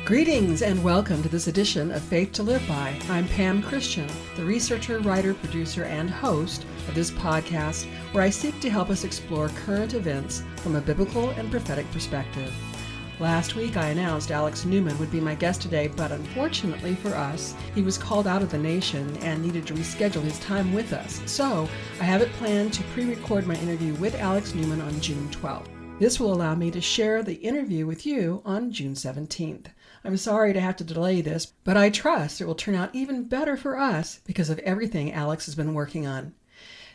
Greetings and welcome to this edition of Faith to Live By. I'm Pam Christian, the researcher, writer, producer, and host of this podcast where I seek to help us explore current events from a biblical and prophetic perspective. Last week I announced Alex Newman would be my guest today, but unfortunately for us, he was called out of the nation and needed to reschedule his time with us. So I have it planned to pre-record my interview with Alex Newman on June 12th. This will allow me to share the interview with you on June 17th. I'm sorry to have to delay this, but I trust it will turn out even better for us because of everything Alex has been working on.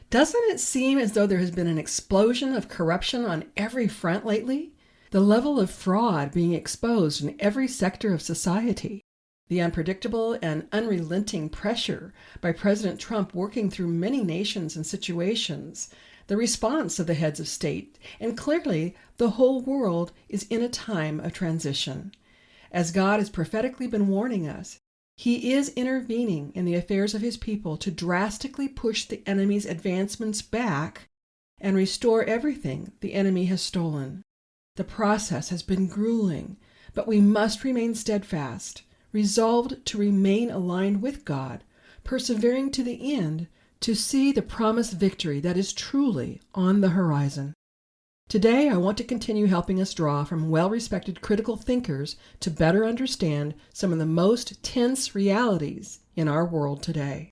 Doesn't it seem as though there has been an explosion of corruption on every front lately? The level of fraud being exposed in every sector of society. The unpredictable and unrelenting pressure by President Trump working through many nations and situations. The response of the heads of state, and clearly the whole world is in a time of transition. As God has prophetically been warning us, He is intervening in the affairs of His people to drastically push the enemy's advancements back and restore everything the enemy has stolen. The process has been grueling, but we must remain steadfast, resolved to remain aligned with God, persevering to the end to see the promised victory that is truly on the horizon. Today, I want to continue helping us draw from well-respected critical thinkers to better understand some of the most tense realities in our world today.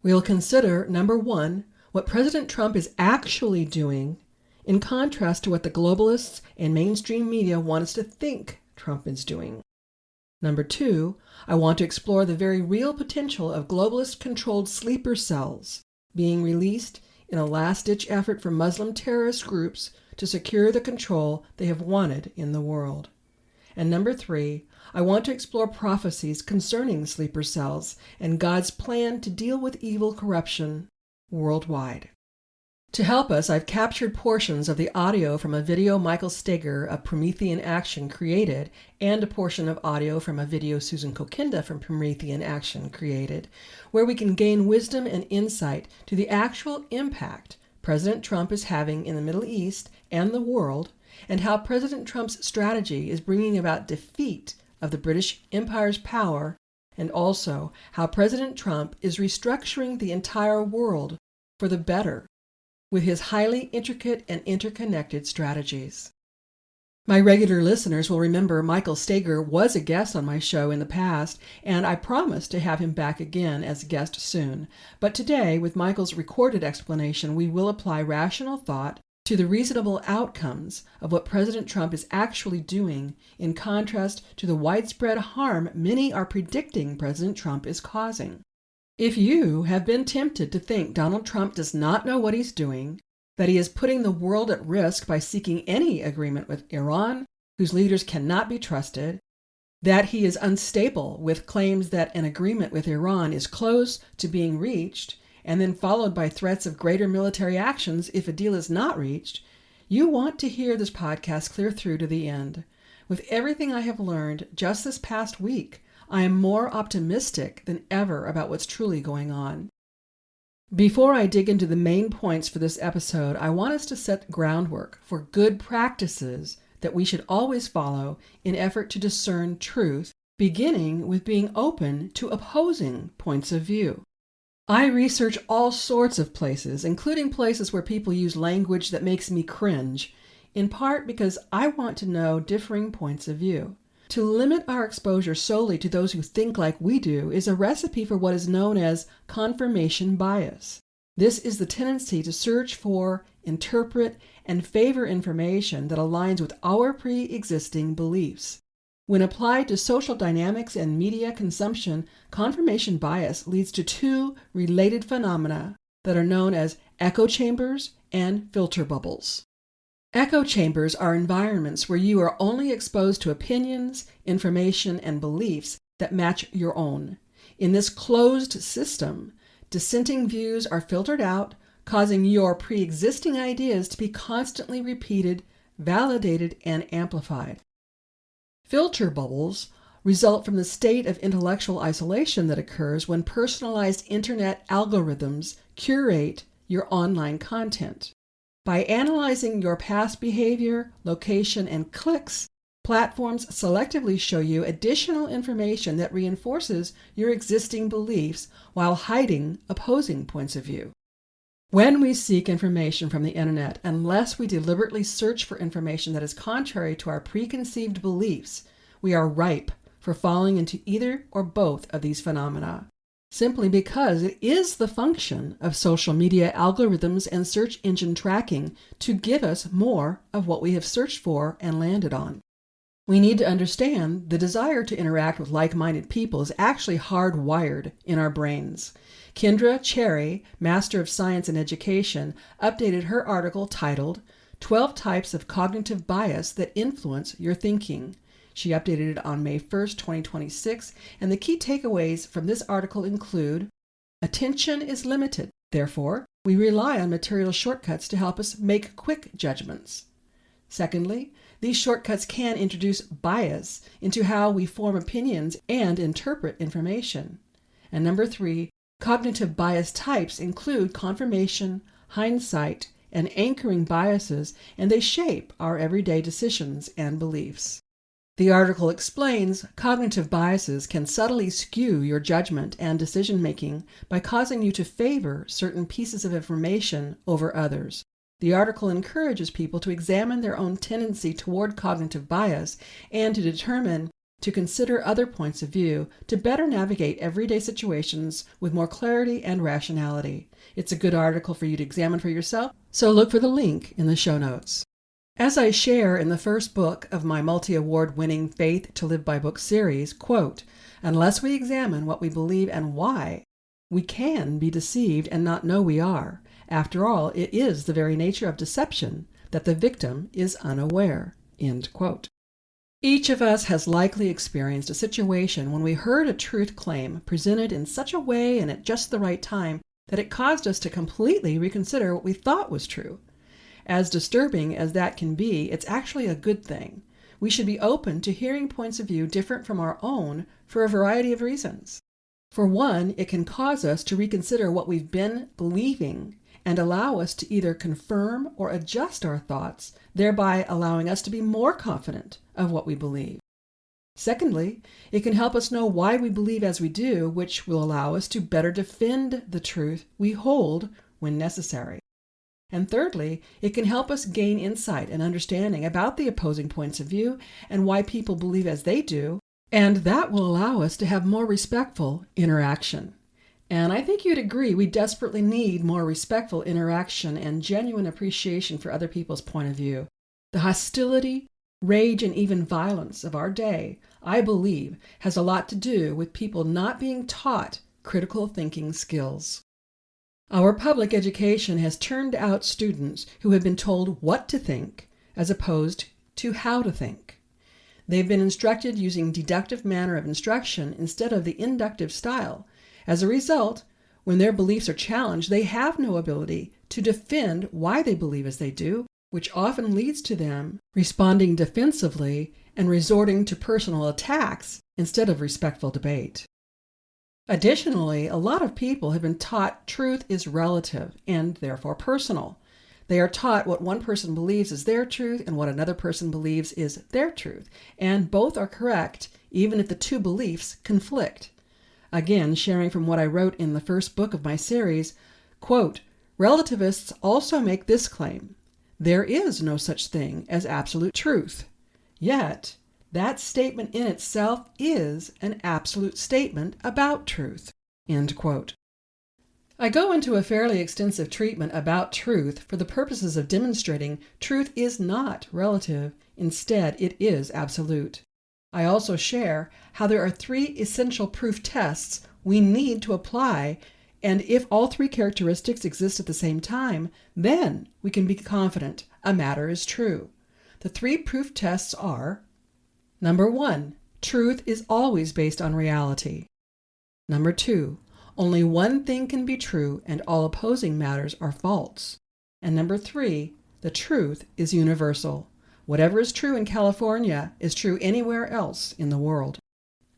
We'll consider, number one, what President Trump is actually doing in contrast to what the globalists and mainstream media want us to think Trump is doing. Number two, I want to explore the very real potential of globalist-controlled sleeper cells being released in a last-ditch effort for Muslim terrorist groups to secure the control they have wanted in the world. And number three, I want to explore prophecies concerning sleeper cells and God's plan to deal with evil corruption worldwide. To help us, I've captured portions of the audio from a video Michael Steger of Promethean Action created and a portion of audio from a video Susan Kokinda from Promethean Action created, where we can gain wisdom and insight to the actual impact President Trump is having in the Middle East and the world, and how President Trump's strategy is bringing about defeat of the British Empire's power, and also how President Trump is restructuring the entire world for the better with his highly intricate and interconnected strategies. My regular listeners will remember Michael Steger was a guest on my show in the past, and I promise to have him back again as a guest soon. But today, with Michael's recorded explanation, we will apply rational thought to the reasonable outcomes of what President Trump is actually doing, in contrast to the widespread harm many are predicting President Trump is causing. If you have been tempted to think Donald Trump does not know what he's doing, that he is putting the world at risk by seeking any agreement with Iran, whose leaders cannot be trusted, that he is unstable with claims that an agreement with Iran is close to being reached, and then followed by threats of greater military actions if a deal is not reached, you want to hear this podcast clear through to the end. With everything I have learned just this past week, I am more optimistic than ever about what's truly going on. Before I dig into the main points for this episode, I want us to set groundwork for good practices that we should always follow in effort to discern truth, beginning with being open to opposing points of view. I research all sorts of places, including places where people use language that makes me cringe, in part because I want to know differing points of view. To limit our exposure solely to those who think like we do is a recipe for what is known as confirmation bias. This is the tendency to search for, interpret, and favor information that aligns with our pre-existing beliefs. When applied to social dynamics and media consumption, confirmation bias leads to two related phenomena that are known as echo chambers and filter bubbles. Echo chambers are environments where you are only exposed to opinions, information, and beliefs that match your own. In this closed system, dissenting views are filtered out, causing your pre-existing ideas to be constantly repeated, validated, and amplified. Filter bubbles result from the state of intellectual isolation that occurs when personalized internet algorithms curate your online content. By analyzing your past behavior, location, and clicks, Platforms selectively show you additional information that reinforces your existing beliefs while hiding opposing points of view. When we seek information from the internet, unless we deliberately search for information that is contrary to our preconceived beliefs, we are ripe for falling into either or both of these phenomena, simply because it is the function of social media algorithms and search engine tracking to give us more of what we have searched for and landed on. We need to understand the desire to interact with like-minded people is actually hardwired in our brains. Kendra Cherry, Master of Science in Education, updated her article titled 12 Types of Cognitive Bias That Influence Your Thinking. She updated it on May 1st, 2026, and the key takeaways from this article include: attention is limited. Therefore, we rely on material shortcuts to help us make quick judgments. Secondly, these shortcuts can introduce bias into how we form opinions and interpret information. And number 3, cognitive bias types include confirmation, hindsight, and anchoring biases, and they shape our everyday decisions and beliefs. The article explains cognitive biases can subtly skew your judgment and decision-making by causing you to favor certain pieces of information over others. The article encourages people to examine their own tendency toward cognitive bias and to consider other points of view to better navigate everyday situations with more clarity and rationality. It's a good article for you to examine for yourself, so look for the link in the show notes. As I share in the first book of my multi-award-winning Faith to Live by book series, quote, unless we examine what we believe and why, we can be deceived and not know we are. After all, it is the very nature of deception that the victim is unaware. End quote. Each of us has likely experienced a situation when we heard a truth claim presented in such a way and at just the right time that it caused us to completely reconsider what we thought was true. As disturbing as that can be, it's actually a good thing. We should be open to hearing points of view different from our own for a variety of reasons. For one, it can cause us to reconsider what we've been believing and allow us to either confirm or adjust our thoughts, thereby allowing us to be more confident of what we believe. Secondly, it can help us know why we believe as we do, which will allow us to better defend the truth we hold when necessary. And thirdly, it can help us gain insight and understanding about the opposing points of view and why people believe as they do, and that will allow us to have more respectful interaction. And I think you'd agree we desperately need more respectful interaction and genuine appreciation for other people's point of view. The hostility, rage, and even violence of our day, I believe, has a lot to do with people not being taught critical thinking skills. Our public education has turned out students who have been told what to think as opposed to how to think. They've been instructed using deductive manner of instruction instead of the inductive style. As a result, when their beliefs are challenged, they have no ability to defend why they believe as they do, which often leads to them responding defensively and resorting to personal attacks instead of respectful debate. Additionally, a lot of people have been taught truth is relative and therefore personal. They are taught what one person believes is their truth and what another person believes is their truth, and both are correct even if the two beliefs conflict. Again, sharing from what I wrote in the first book of my series, quote, relativists also make this claim: there is no such thing as absolute truth. Yet, that statement in itself is an absolute statement about truth. End quote. I go into a fairly extensive treatment about truth for the purposes of demonstrating truth is not relative. Instead, it is absolute. I also share how there are 3 essential proof tests we need to apply, and if all 3 characteristics exist at the same time, then we can be confident a matter is true. The 3 proof tests are: number 1, truth is always based on reality. Number 2, only one thing can be true and all opposing matters are false. And number 3, the truth is universal. Whatever is true in California is true anywhere else in the world.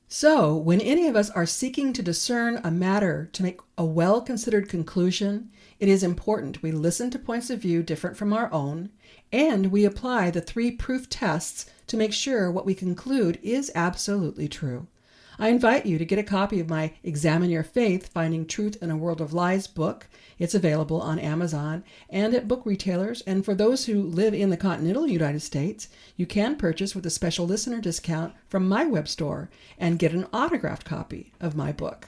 So, when any of us are seeking to discern a matter to make a well-considered conclusion, it is important we listen to points of view different from our own, and we apply the 3 proof tests to make sure what we conclude is absolutely true. I invite you to get a copy of my Examine Your Faith, Finding Truth in a World of Lies book. It's available on Amazon and at book retailers. And for those who live in the continental United States, you can purchase with a special listener discount from my web store and get an autographed copy of my book.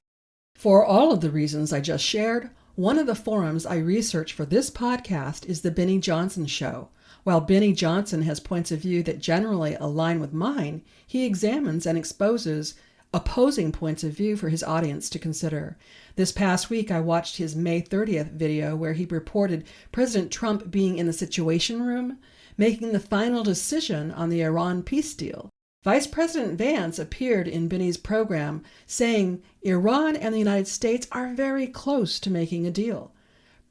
For all of the reasons I just shared, one of the forums I research for this podcast is the Benny Johnson Show. While Benny Johnson has points of view that generally align with mine, he examines and exposes opposing points of view for his audience to consider. This past week, I watched his May 30th video where he reported President Trump being in the Situation Room, making the final decision on the Iran peace deal. Vice President Vance appeared in Benny's program saying Iran and the United States are very close to making a deal.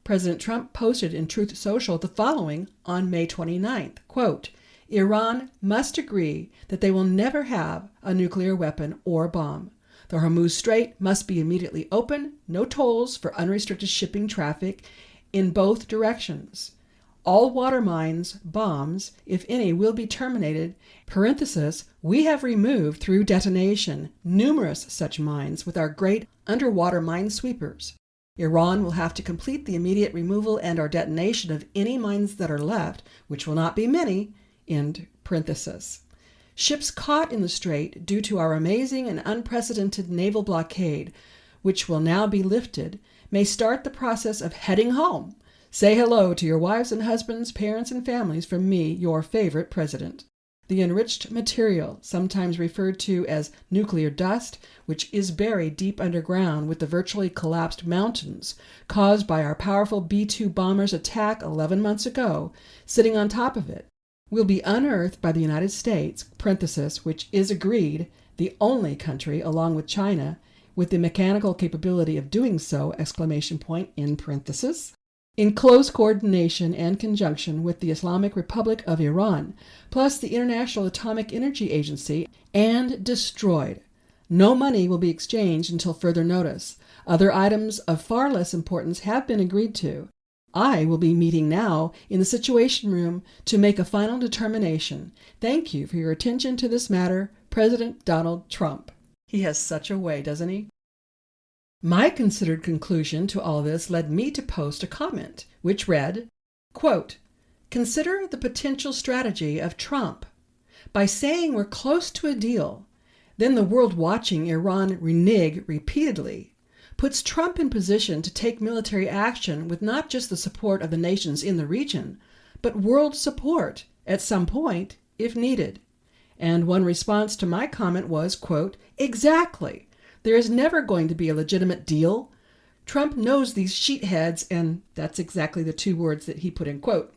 President Trump posted in Truth Social the following on May 29th, quote, Iran must agree that they will never have a nuclear weapon or bomb. The Hormuz Strait must be immediately open, no tolls for unrestricted shipping traffic in both directions. All water mines, bombs, if any, will be terminated. Parenthesis, we have removed through detonation numerous such mines with our great underwater mine sweepers. Iran will have to complete the immediate removal and or detonation of any mines that are left, which will not be many, end parenthesis. Ships caught in the strait due to our amazing and unprecedented naval blockade, which will now be lifted, may start the process of heading home. Say hello to your wives and husbands, parents and families from me, your favorite president. The enriched material, sometimes referred to as nuclear dust, which is buried deep underground with the virtually collapsed mountains caused by our powerful B-2 bombers' attack 11 months ago, sitting on top of it, will be unearthed by the United States, parenthesis, which is agreed, the only country, along with China, with the mechanical capability of doing so, exclamation point, in parenthesis, in close coordination and conjunction with the Islamic Republic of Iran, plus the International Atomic Energy Agency, and destroyed. No money will be exchanged until further notice. Other items of far less importance have been agreed to. I will be meeting now in the Situation Room to make a final determination. Thank you for your attention to this matter, President Donald Trump. He has such a way, doesn't he? My considered conclusion to all this led me to post a comment, which read, quote, consider the potential strategy of Trump. By saying we're close to a deal, then the world watching Iran renege repeatedly puts Trump in position to take military action with not just the support of the nations in the region, but world support at some point if needed. And one response to my comment was, quote, exactly. There is never going to be a legitimate deal. Trump knows these sheetheads, and that's exactly the two words that he put in quote.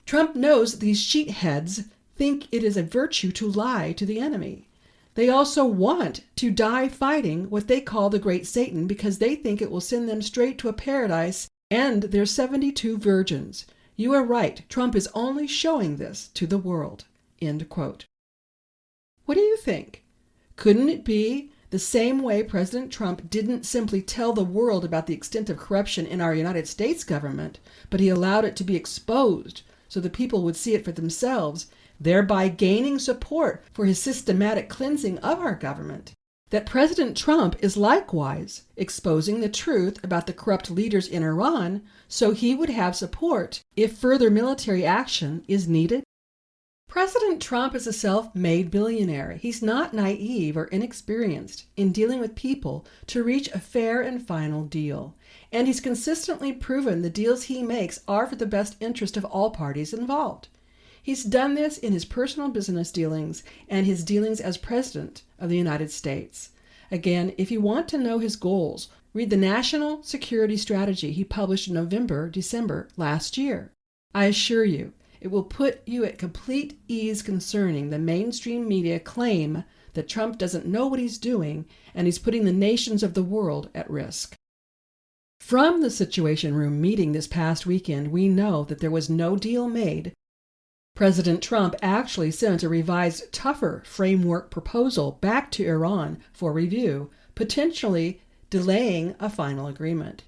Trump knows these sheetheads think it is a virtue to lie to the enemy. They also want to die fighting what they call the Great Satan because they think it will send them straight to a paradise and their 72 virgins. You are right. Trump is only showing this to the world. End quote. What do you think? Couldn't it be the same way President Trump didn't simply tell the world about the extent of corruption in our United States government, but he allowed it to be exposed so the people would see it for themselves, thereby gaining support for his systematic cleansing of our government? That President Trump is likewise exposing the truth about the corrupt leaders in Iran so he would have support if further military action is needed? President Trump is a self-made billionaire. He's not naive or inexperienced in dealing with people to reach a fair and final deal. And he's consistently proven the deals he makes are for the best interest of all parties involved. He's done this in his personal business dealings and his dealings as President of the United States. Again, if you want to know his goals, read the National Security Strategy he published in December last year. I assure you, it will put you at complete ease concerning the mainstream media claim that Trump doesn't know what he's doing and he's putting the nations of the world at risk. From the Situation Room meeting this past weekend, we know that there was no deal made. President Trump actually sent a revised, tougher framework proposal back to Iran for review, potentially delaying a final agreement.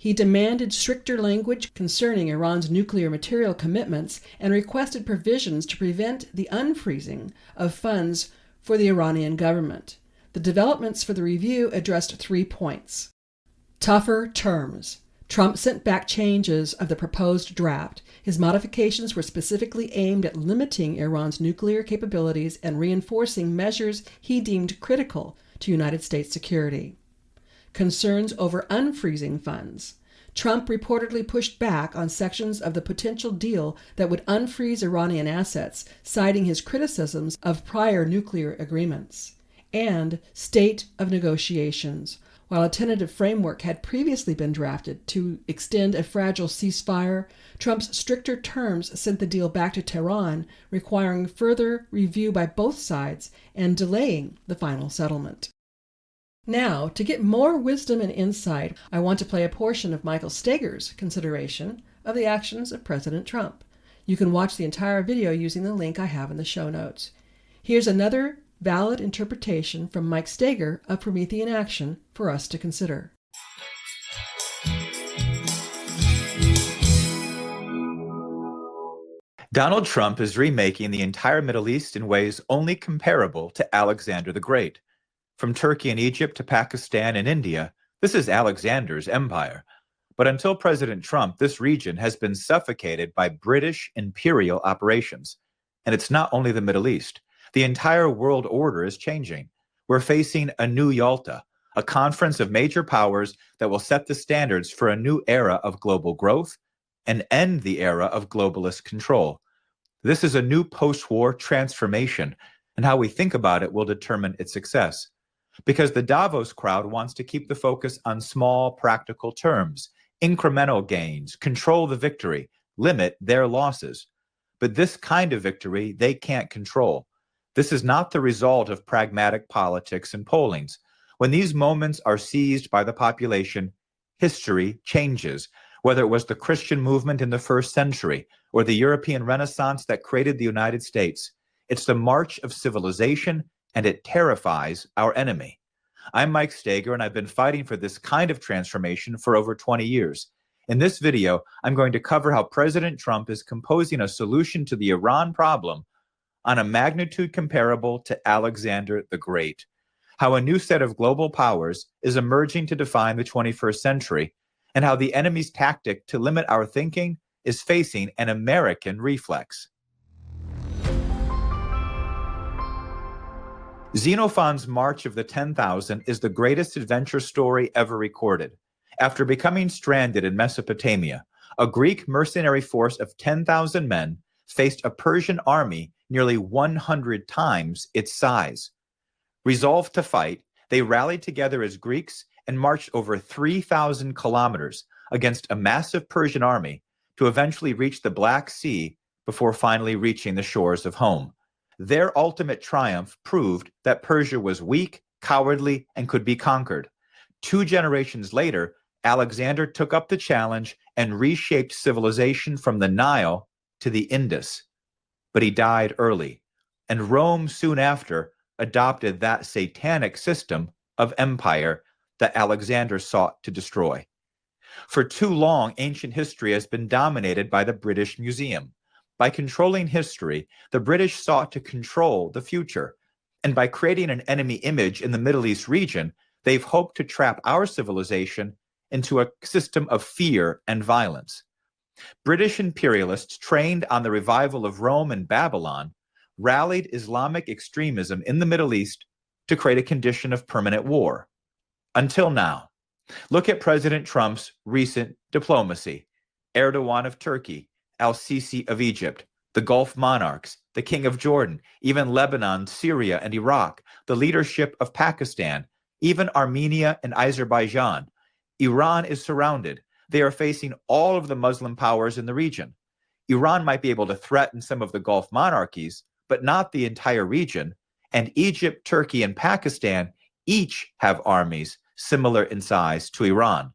He demanded stricter language concerning Iran's nuclear material commitments and requested provisions to prevent the unfreezing of funds for the Iranian government. The developments for the review addressed 3 points. Tougher terms. Trump sent back changes of the proposed draft. His modifications were specifically aimed at limiting Iran's nuclear capabilities and reinforcing measures he deemed critical to United States security. Concerns over unfreezing funds. Trump reportedly pushed back on sections of the potential deal that would unfreeze Iranian assets, citing his criticisms of prior nuclear agreements. And state of negotiations. While a tentative framework had previously been drafted to extend a fragile ceasefire, Trump's stricter terms sent the deal back to Tehran, requiring further review by both sides and delaying the final settlement. Now, to get more wisdom and insight, I want to play a portion of Michael Steger's consideration of the actions of President Trump. You can watch the entire video using the link I have in the show notes. Here's another valid interpretation from Mike Steger of Promethean action for us to consider. Donald Trump is remaking the entire Middle East in ways only comparable to Alexander the Great. From Turkey and Egypt to Pakistan and India, this is Alexander's empire. But until President Trump, this region has been suffocated by British imperial operations. And it's not only the Middle East. The entire world order is changing. We're facing a new Yalta, a conference of major powers that will set the standards for a new era of global growth and end the era of globalist control. This is a new post-war transformation, and how we think about it will determine its success. Because the Davos crowd wants to keep the focus on small, practical terms, incremental gains, control the victory, limit their losses. But this kind of victory they can't control. This is not the result of pragmatic politics and pollings. When these moments are seized by the population, history changes, whether it was the Christian movement in the first century or the European Renaissance that created the United States. It's the march of civilization, and it terrifies our enemy. I'm Mike Steger, and I've been fighting for this kind of transformation for over 20 years. In this video, I'm going to cover how President Trump is composing a solution to the Iran problem on a magnitude comparable to Alexander the Great, how a new set of global powers is emerging to define the 21st century, and how the enemy's tactic to limit our thinking is facing an American reflex. Xenophon's March of the 10,000 is the greatest adventure story ever recorded. After becoming stranded in Mesopotamia, a Greek mercenary force of 10,000 men faced a Persian army nearly 100 times its size. Resolved to fight, they rallied together as Greeks and marched over 3,000 kilometers against a massive Persian army to eventually reach the Black Sea before finally reaching the shores of home. Their ultimate triumph proved that Persia was weak, cowardly, and could be conquered. 2 generations later, Alexander took up the challenge and reshaped civilization from the Nile to the Indus. But he died early, and Rome soon after adopted that satanic system of empire that Alexander sought to destroy. For too long, ancient history has been dominated by the British Museum. By controlling history, the British sought to control the future, and by creating an enemy image in the Middle East region, they've hoped to trap our civilization into a system of fear and violence. British imperialists trained on the revival of Rome and Babylon rallied Islamic extremism in the Middle East to create a condition of permanent war. Until now. Look at President Trump's recent diplomacy. Erdogan of Turkey, al-Sisi of Egypt, the Gulf monarchs, the King of Jordan, even Lebanon, Syria, and Iraq, the leadership of Pakistan, even Armenia and Azerbaijan. Iran is surrounded. They are facing all of the Muslim powers in the region. Iran might be able to threaten some of the Gulf monarchies, but not the entire region. And Egypt, Turkey, and Pakistan each have armies similar in size to Iran.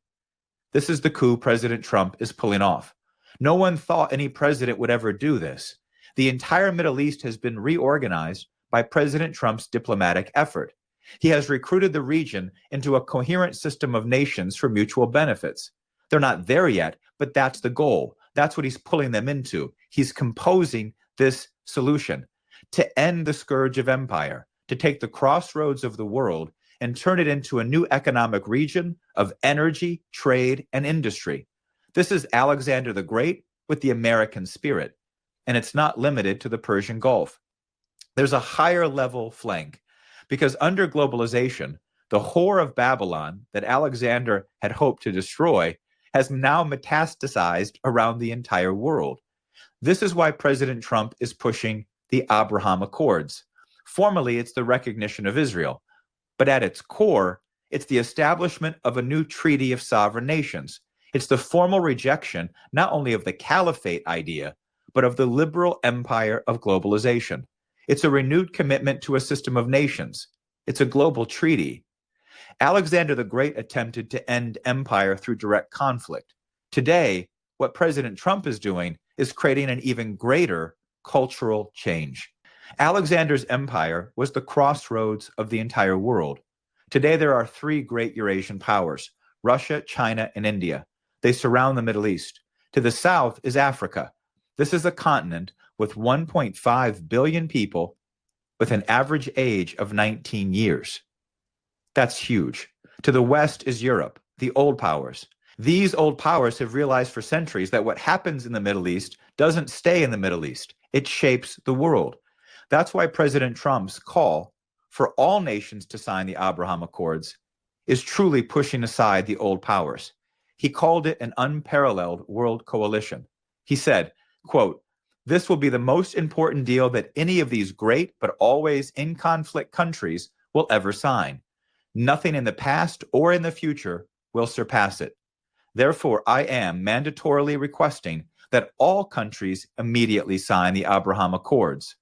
This is the coup President Trump is pulling off. No one thought any president would ever do this. The entire Middle East has been reorganized by President Trump's diplomatic effort. He has recruited the region into a coherent system of nations for mutual benefits. They're not there yet, but that's the goal. That's what he's pulling them into. He's composing this solution to end the scourge of empire, to take the crossroads of the world and turn it into a new economic region of energy, trade, and industry. This is Alexander the Great with the American spirit, and it's not limited to the Persian Gulf. There's a higher level flank, because under globalization, the whore of Babylon that Alexander had hoped to destroy has now metastasized around the entire world. This is why President Trump is pushing the Abraham Accords. Formally, it's the recognition of Israel, but at its core, it's the establishment of a new treaty of sovereign nations. It's the formal rejection not only of the caliphate idea, but of the liberal empire of globalization. It's a renewed commitment to a system of nations. It's a global treaty. Alexander the Great attempted to end empire through direct conflict. Today, what President Trump is doing is creating an even greater cultural change. Alexander's empire was the crossroads of the entire world. Today, there are three great Eurasian powers: Russia, China, and India. They surround the Middle East. To the south is Africa. This is a continent with 1.5 billion people with an average age of 19 years. That's huge. To the west is Europe, the old powers. These old powers have realized for centuries that what happens in the Middle East doesn't stay in the Middle East. It shapes the world. That's why President Trump's call for all nations to sign the Abraham Accords is truly pushing aside the old powers. He called it an unparalleled world coalition. He said, quote, "This will be the most important deal that any of these great but always in conflict countries will ever sign. Nothing in the past or in the future will surpass it. Therefore, I am mandatorily requesting that all countries immediately sign the Abraham Accords,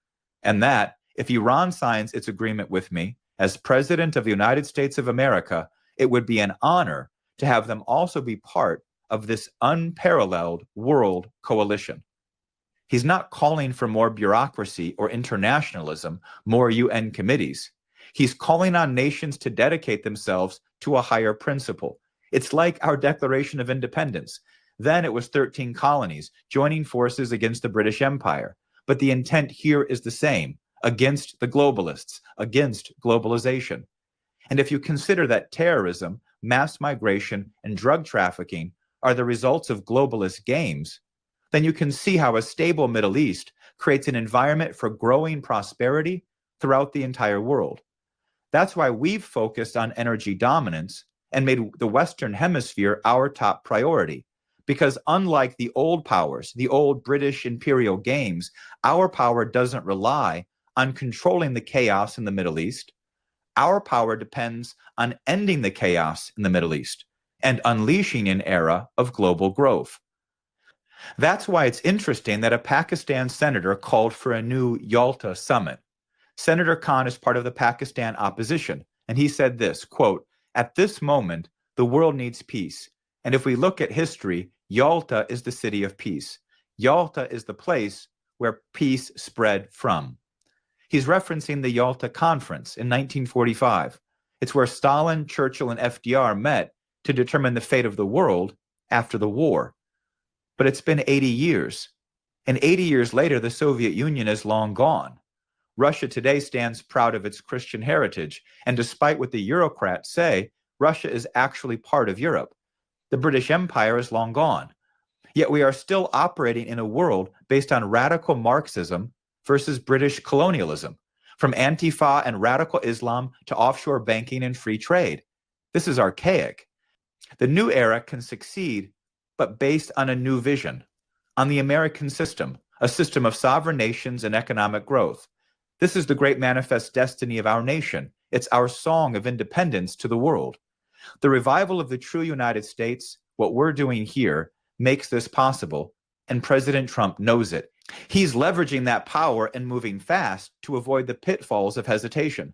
and that if Iran signs its agreement with me as President of the United States of America, it would be an honor to have them also be part of this unparalleled world coalition." He's not calling for more bureaucracy or internationalism, more UN committees. He's calling on nations to dedicate themselves to a higher principle. It's like our Declaration of Independence. Then it was 13 colonies joining forces against the British Empire. But the intent here is the same: against the globalists, against globalization. And if you consider that terrorism, mass migration, and drug trafficking are the results of globalist games, then you can see how a stable Middle East creates an environment for growing prosperity throughout the entire world. That's why we've focused on energy dominance and made the Western Hemisphere our top priority. Because unlike the old powers, the old British imperial games, our power doesn't rely on controlling the chaos in the Middle East. Our power depends on ending the chaos in the Middle East and unleashing an era of global growth. That's why it's interesting that a Pakistan senator called for a new Yalta summit. Senator Khan is part of the Pakistan opposition, and he said this, quote, "At this moment, the world needs peace. And if we look at history, Yalta is the city of peace. Yalta is the place where peace spread from." He's referencing the Yalta Conference in 1945. It's where Stalin, Churchill, and FDR met to determine the fate of the world after the war. But it's been 80 years. And 80 years later, the Soviet Union is long gone. Russia today stands proud of its Christian heritage. And despite what the Eurocrats say, Russia is actually part of Europe. The British Empire is long gone. Yet we are still operating in a world based on radical Marxism versus British colonialism, from Antifa and radical Islam to offshore banking and free trade. This is archaic. The new era can succeed, but based on a new vision, on the American system, a system of sovereign nations and economic growth. This is the great manifest destiny of our nation. It's our song of independence to the world. The revival of the true United States, what we're doing here, makes this possible, and President Trump knows it. He's leveraging that power and moving fast to avoid the pitfalls of hesitation.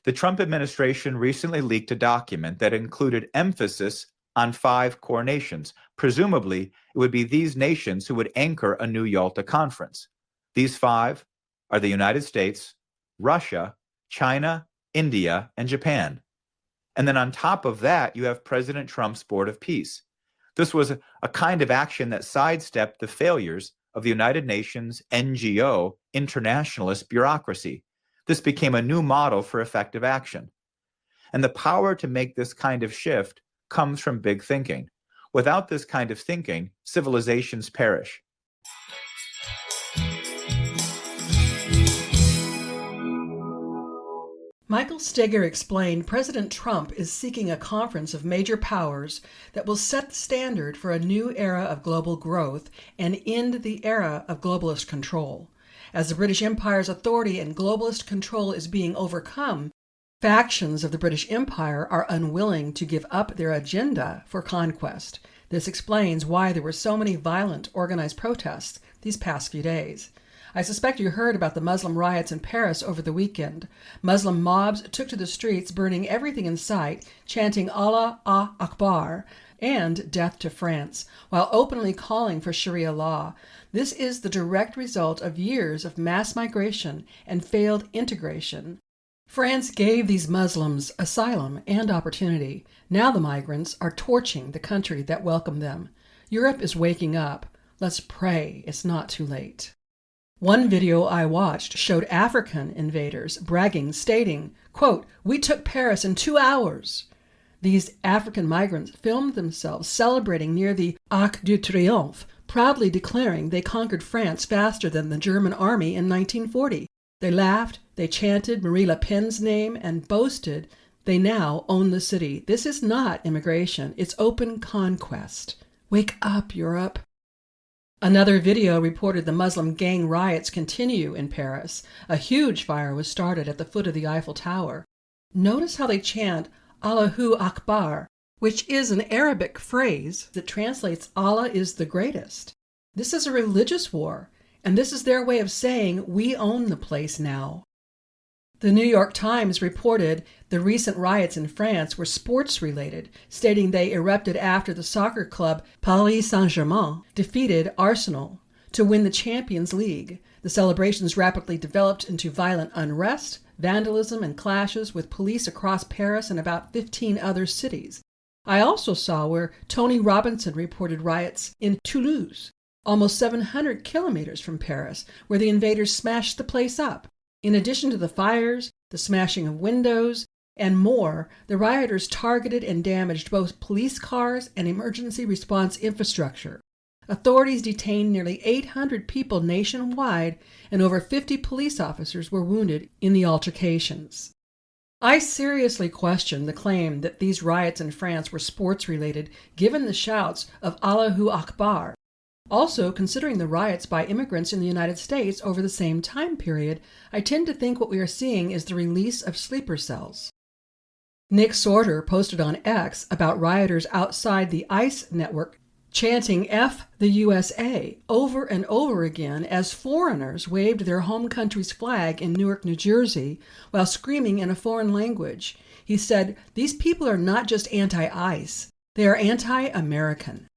The Trump administration recently leaked a document that included emphasis on 5 core nations. Presumably, it would be these nations who would anchor a new Yalta conference. These 5 are the United States, Russia, China, India, and Japan. And then on top of that, you have President Trump's Board of Peace. This was a kind of action that sidestepped the failures of the United Nations NGO internationalist bureaucracy. This became a new model for effective action. And the power to make this kind of shift comes from big thinking. Without this kind of thinking, civilizations perish. Michael Steger explained President Trump is seeking a conference of major powers that will set the standard for a new era of global growth and end the era of globalist control. As the British Empire's authority and globalist control is being overcome, factions of the British Empire are unwilling to give up their agenda for conquest. This explains why there were so many violent, organized protests these past few days. I suspect you heard about the Muslim riots in Paris over the weekend. Muslim mobs took to the streets, burning everything in sight, chanting Allah Akbar and death to France, while openly calling for Sharia law. This is the direct result of years of mass migration and failed integration. France gave these Muslims asylum and opportunity. Now the migrants are torching the country that welcomed them. Europe is waking up. Let's pray it's not too late. One video I watched showed African invaders bragging, stating, quote, "We took Paris in 2 hours." These African migrants filmed themselves celebrating near the Arc de Triomphe, proudly declaring they conquered France faster than the German army in 1940. They laughed, they chanted Marie Le Pen's name, and boasted they now own the city. This is not immigration, it's open conquest. Wake up, Europe. Another video reported the Muslim gang riots continue in Paris. A huge fire was started at the foot of the Eiffel Tower. Notice how they chant Allahu Akbar, which is an Arabic phrase that translates Allah is the greatest. This is a religious war, and this is their way of saying we own the place now. The New York Times reported the recent riots in France were sports-related, stating they erupted after the soccer club Paris Saint-Germain defeated Arsenal to win the Champions League. The celebrations rapidly developed into violent unrest, vandalism, and clashes with police across Paris and about 15 other cities. I also saw where Tony Robinson reported riots in Toulouse, almost 700 kilometers from Paris, where the invaders smashed the place up. In addition to the fires, the smashing of windows, and more, the rioters targeted and damaged both police cars and emergency response infrastructure. Authorities detained nearly 800 people nationwide, and over 50 police officers were wounded in the altercations. I seriously question the claim that these riots in France were sports-related, given the shouts of Allahu Akbar. Also, considering the riots by immigrants in the United States over the same time period, I tend to think what we are seeing is the release of sleeper cells. Nick Sorter posted on X about rioters outside the ICE network chanting F the USA over and over again as foreigners waved their home country's flag in Newark, New Jersey, while screaming in a foreign language. He said, "These people are not just anti-ICE, they are anti-American."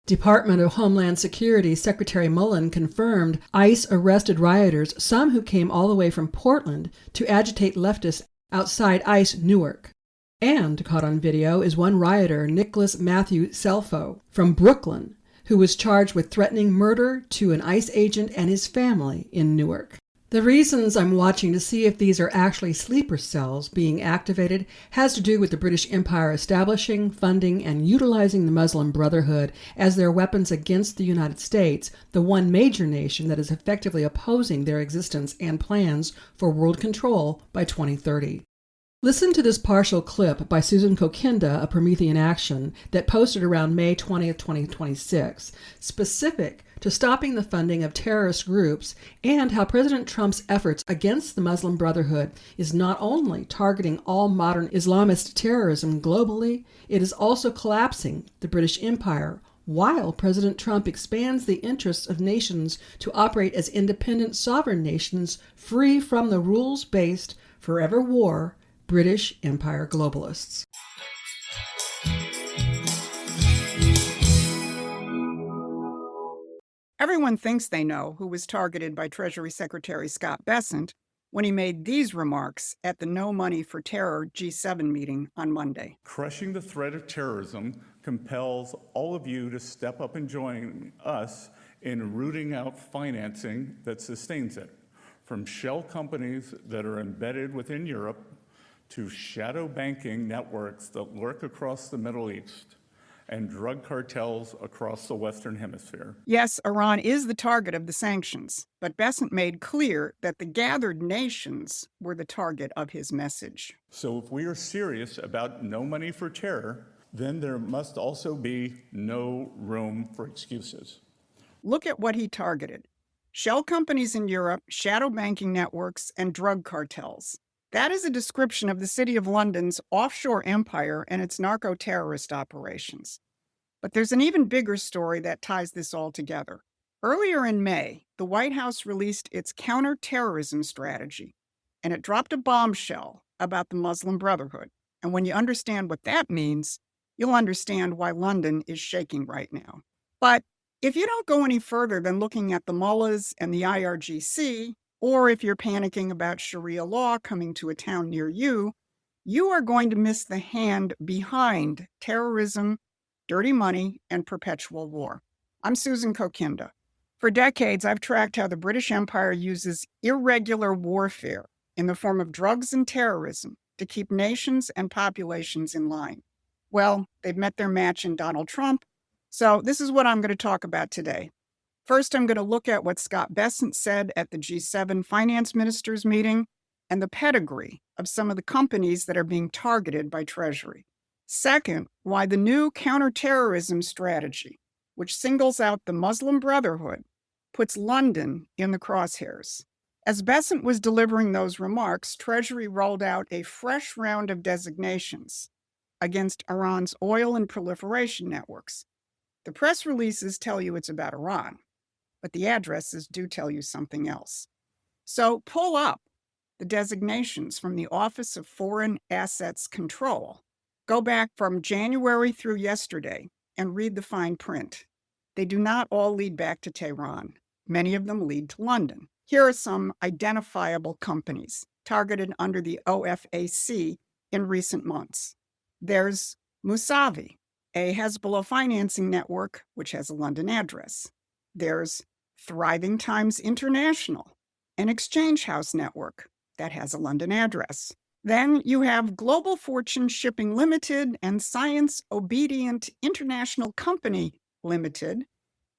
Department of Homeland Security Secretary Mullen confirmed ICE arrested rioters, some who came all the way from Portland to agitate leftists outside ICE Newark. And caught on video is one rioter, Nicholas Matthew Selfo, from Brooklyn, who was charged with threatening murder to an ICE agent and his family in Newark. The reasons I'm watching to see if these are actually sleeper cells being activated has to do with the British Empire establishing, funding, and utilizing the Muslim Brotherhood as their weapons against the United States, the one major nation that is effectively opposing their existence and plans for world control by 2030. Listen to this partial clip by Susan Kokinda of Promethean Action that posted around May 20th, 2026, specific to stopping the funding of terrorist groups and how President Trump's efforts against the Muslim Brotherhood is not only targeting all modern Islamist terrorism globally, it is also collapsing the British Empire, while President Trump expands the interests of nations to operate as independent sovereign nations free from the rules-based, forever war British Empire globalists. Everyone thinks they know who was targeted by Treasury Secretary Scott Bessent when he made these remarks at the No Money for Terror G7 meeting on Monday. Crushing the threat of terrorism compels all of you to step up and join us in rooting out financing that sustains it, from shell companies that are embedded within Europe to shadow banking networks that lurk across the Middle East and drug cartels across the Western Hemisphere. Yes, Iran is the target of the sanctions, but Bessent made clear that the gathered nations were the target of his message. So if we are serious about no money for terror, then there must also be no room for excuses. Look at what he targeted: shell companies in Europe, shadow banking networks, and drug cartels. That is a description of the City of London's offshore empire and its narco-terrorist operations. But there's an even bigger story that ties this all together. Earlier in May, the White House released its counterterrorism strategy, and it dropped a bombshell about the Muslim Brotherhood. And when you understand what that means, you'll understand why London is shaking right now. But if you don't go any further than looking at the mullahs and the IRGC, or if you're panicking about Sharia law coming to a town near you, you are going to miss the hand behind terrorism, dirty money, and perpetual war. I'm Susan Kokinda. For decades, I've tracked how the British Empire uses irregular warfare in the form of drugs and terrorism to keep nations and populations in line. Well, they've met their match in Donald Trump, so this is what I'm going to talk about today. First, I'm going to look at what Scott Bessent said at the G7 finance ministers meeting and the pedigree of some of the companies that are being targeted by Treasury. Second, why the new counterterrorism strategy, which singles out the Muslim Brotherhood, puts London in the crosshairs. As Bessent was delivering those remarks, Treasury rolled out a fresh round of designations against Iran's oil and proliferation networks. The press releases tell you it's about Iran, but the addresses do tell you something else. So pull up the designations from the Office of Foreign Assets Control. Go back from January through yesterday and read the fine print. They do not all lead back to Tehran. Many of them lead to London. Here are some identifiable companies targeted under the OFAC in recent months. There's Mousavi, a Hezbollah financing network which has a London address. There's Thriving Times International, an exchange house network that has a London address. Then you have Global Fortune Shipping Limited and Science Obedient International Company Limited,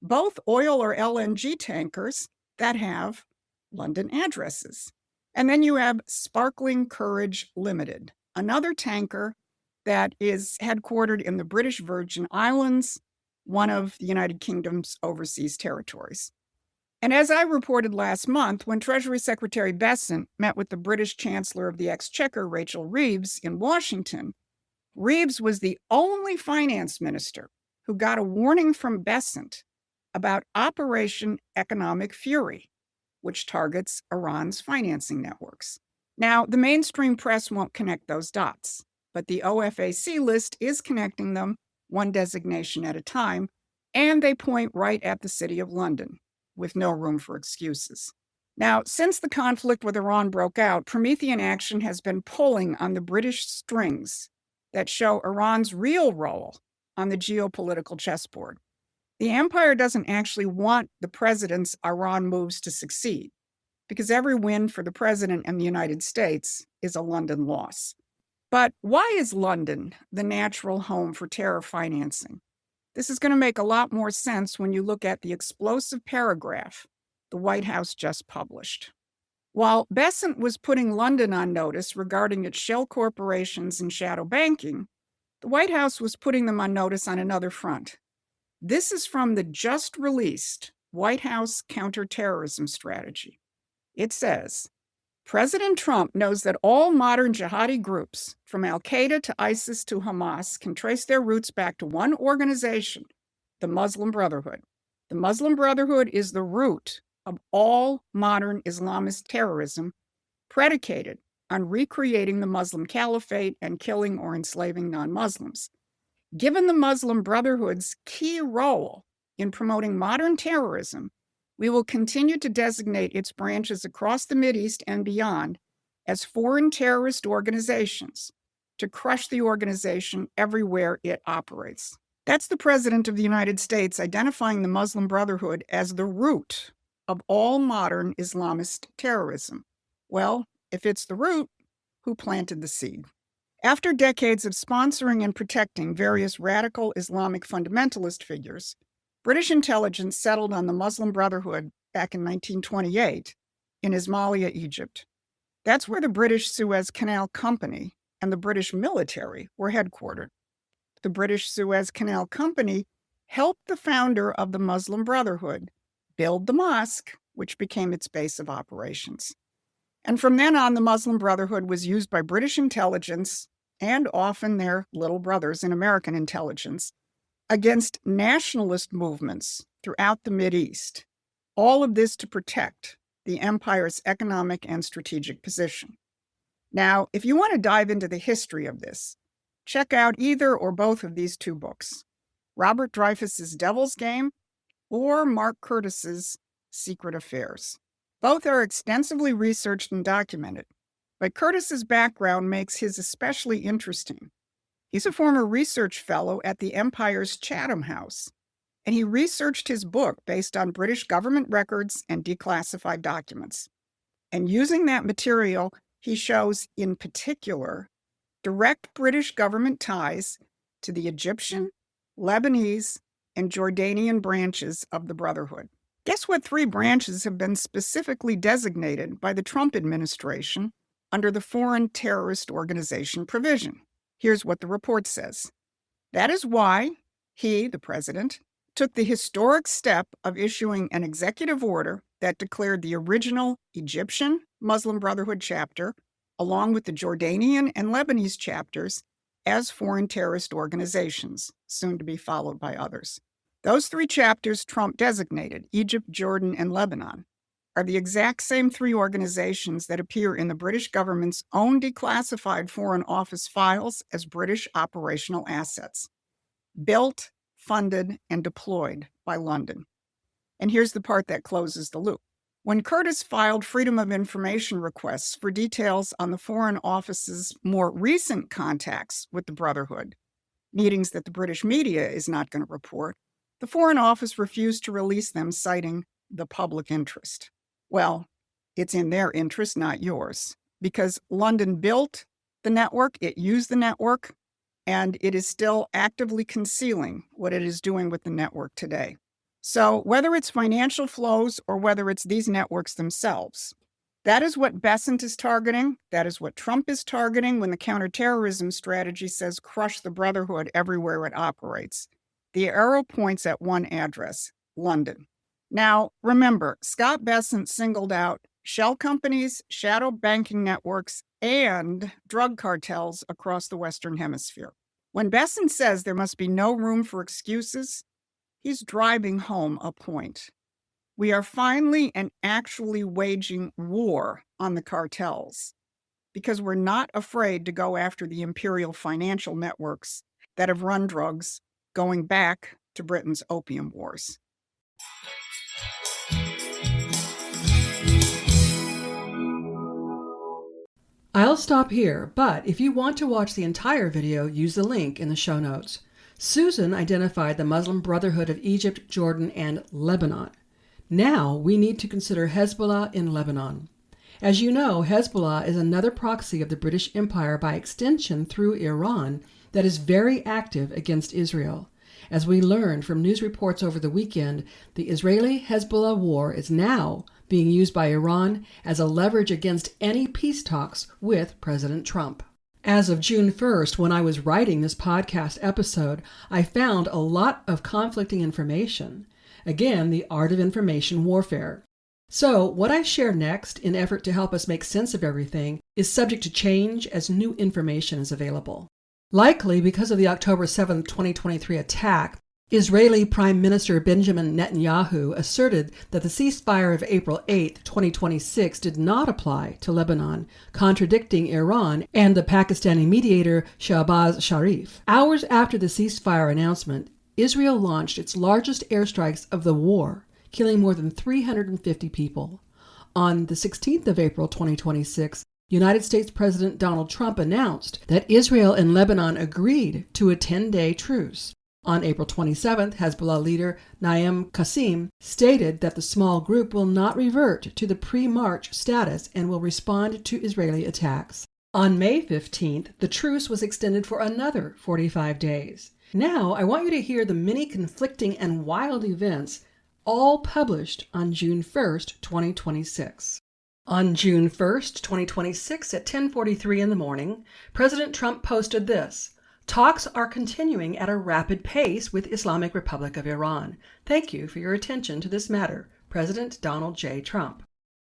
both oil or LNG tankers that have London addresses. And then you have Sparkling Courage Limited, another tanker that is headquartered in the British Virgin Islands, one of the United Kingdom's overseas territories. And as I reported last month, when Treasury Secretary Bessent met with the British Chancellor of the Exchequer, Rachel Reeves, in Washington, Reeves was the only finance minister who got a warning from Bessent about Operation Economic Fury, which targets Iran's financing networks. Now, the mainstream press won't connect those dots, but the OFAC list is connecting them one designation at a time, and they point right at the City of London, with no room for excuses. Now, since the conflict with Iran broke out, Promethean action has been pulling on the British strings that show Iran's real role on the geopolitical chessboard. The empire doesn't actually want the president's Iran moves to succeed, because every win for the president and the United States is a London loss. But why is London the natural home for terror financing? This is going to make a lot more sense when you look at the explosive paragraph the White House just published. While Bessent was putting London on notice regarding its shell corporations and shadow banking, the White House was putting them on notice on another front. This is from the just released White House counterterrorism strategy. It says, President Trump knows that all modern jihadi groups, from al-Qaeda to ISIS to Hamas, can trace their roots back to one organization, the Muslim Brotherhood. The Muslim Brotherhood is the root of all modern Islamist terrorism, predicated on recreating the Muslim caliphate and killing or enslaving non-Muslims. Given the Muslim Brotherhood's key role in promoting modern terrorism, We will continue to designate its branches across the Mideast and beyond as foreign terrorist organizations to crush the organization everywhere it operates. That's the President of the United States identifying the Muslim Brotherhood as the root of all modern Islamist terrorism. Well, if it's the root, who planted the seed? After decades of sponsoring and protecting various radical Islamic fundamentalist figures, British intelligence settled on the Muslim Brotherhood back in 1928 in Ismailia, Egypt. That's where the British Suez Canal Company and the British military were headquartered. The British Suez Canal Company helped the founder of the Muslim Brotherhood build the mosque, which became its base of operations. And from then on, the Muslim Brotherhood was used by British intelligence and often their little brothers in American intelligence against nationalist movements throughout the Mideast. All of this to protect the empire's economic and strategic position. Now, if you want to dive into the history of this, check out either or both of these two books, Robert Dreyfuss's Devil's Game or Mark Curtis's Secret Affairs. Both are extensively researched and documented, but Curtis's background makes his especially interesting. He's a former research fellow at the Empire's Chatham House, and he researched his book based on British government records and declassified documents. And using that material, he shows, in particular, direct British government ties to the Egyptian, Lebanese, and Jordanian branches of the Brotherhood. Guess what 3 branches have been specifically designated by the Trump administration under the Foreign Terrorist Organization provision? Here's what the report says. That is why he, the president, took the historic step of issuing an executive order that declared the original Egyptian Muslim Brotherhood chapter, along with the Jordanian and Lebanese chapters, as foreign terrorist organizations, soon to be followed by others. Those 3 chapters Trump designated, Egypt, Jordan, and Lebanon, are the exact same 3 organizations that appear in the British government's own declassified Foreign Office files as British operational assets, built, funded, and deployed by London. And here's the part that closes the loop. When Curtis filed Freedom of Information requests for details on the Foreign Office's more recent contacts with the Brotherhood, meetings that the British media is not going to report, the Foreign Office refused to release them, citing the public interest. Well, it's in their interest, not yours, because London built the network, it used the network, and it is still actively concealing what it is doing with the network today. So whether it's financial flows or whether it's these networks themselves, that is what Besant is targeting. That is what Trump is targeting when the counterterrorism strategy says crush the Brotherhood everywhere it operates. The arrow points at one address, London. Now, remember, Scott Besant singled out shell companies, shadow banking networks, and drug cartels across the Western Hemisphere. When Besant says there must be no room for excuses, he's driving home a point. We are finally and actually waging war on the cartels because we're not afraid to go after the imperial financial networks that have run drugs going back to Britain's Opium Wars. I'll stop here, but if you want to watch the entire video, use the link in the show notes. Susan identified the Muslim Brotherhood of Egypt, Jordan, and Lebanon. Now we need to consider Hezbollah in Lebanon. As you know, Hezbollah is another proxy of the British Empire by extension through Iran that is very active against Israel. As we learned from news reports over the weekend, the Israeli-Hezbollah war is now being used by Iran as a leverage against any peace talks with President Trump. As of June 1st, when I was writing this podcast episode, I found a lot of conflicting information. Again, the art of information warfare. So what I share next, in effort to help us make sense of everything, is subject to change as new information is available. Likely because of the October 7, 2023 attack, Israeli Prime Minister Benjamin Netanyahu asserted that the ceasefire of April 8, 2026 did not apply to Lebanon, contradicting Iran and the Pakistani mediator Shahbaz Sharif. Hours after the ceasefire announcement, Israel launched its largest airstrikes of the war killing more than 350 people. On the 16th of April 2026, United States President Donald Trump announced that Israel and Lebanon agreed to a 10-day truce. On April 27th, Hezbollah leader Naim Qassem stated that the small group will not revert to the pre-March status and will respond to Israeli attacks. On May 15th, the truce was extended for another 45 days. Now, I want you to hear the many conflicting and wild events, all published on June 1st, 2026. On June 1st, 2026, at 10:43 in the morning, President Trump posted this: "Talks are continuing at a rapid pace with Islamic Republic of Iran. Thank you for your attention to this matter. President Donald J. Trump."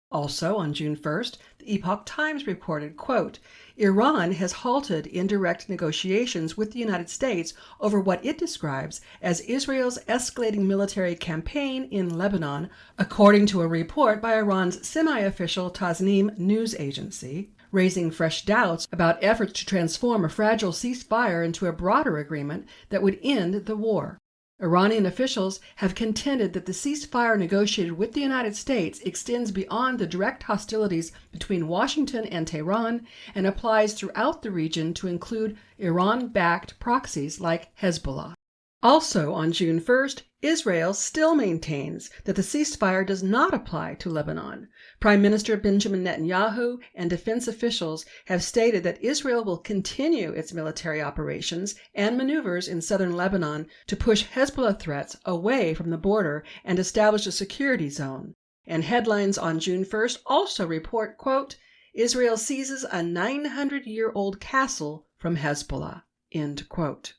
Also on June 1st, the Epoch Times reported, quote, "Iran has halted indirect negotiations with the United States over what it describes as Israel's escalating military campaign in Lebanon," according to a report by Iran's semi-official Tasnim news agency, raising fresh doubts about efforts to transform a fragile ceasefire into a broader agreement that would end the war. Iranian officials have contended that the ceasefire negotiated with the United States extends beyond the direct hostilities between Washington and Tehran and applies throughout the region to include Iran-backed proxies like Hezbollah. Also on June 1st, Israel still maintains that the ceasefire does not apply to Lebanon. Prime Minister Benjamin Netanyahu and defense officials have stated that Israel will continue its military operations and maneuvers in southern Lebanon to push Hezbollah threats away from the border and establish a security zone. And headlines on June 1st also report, quote, "Israel seizes a 900-year-old castle from Hezbollah," end quote.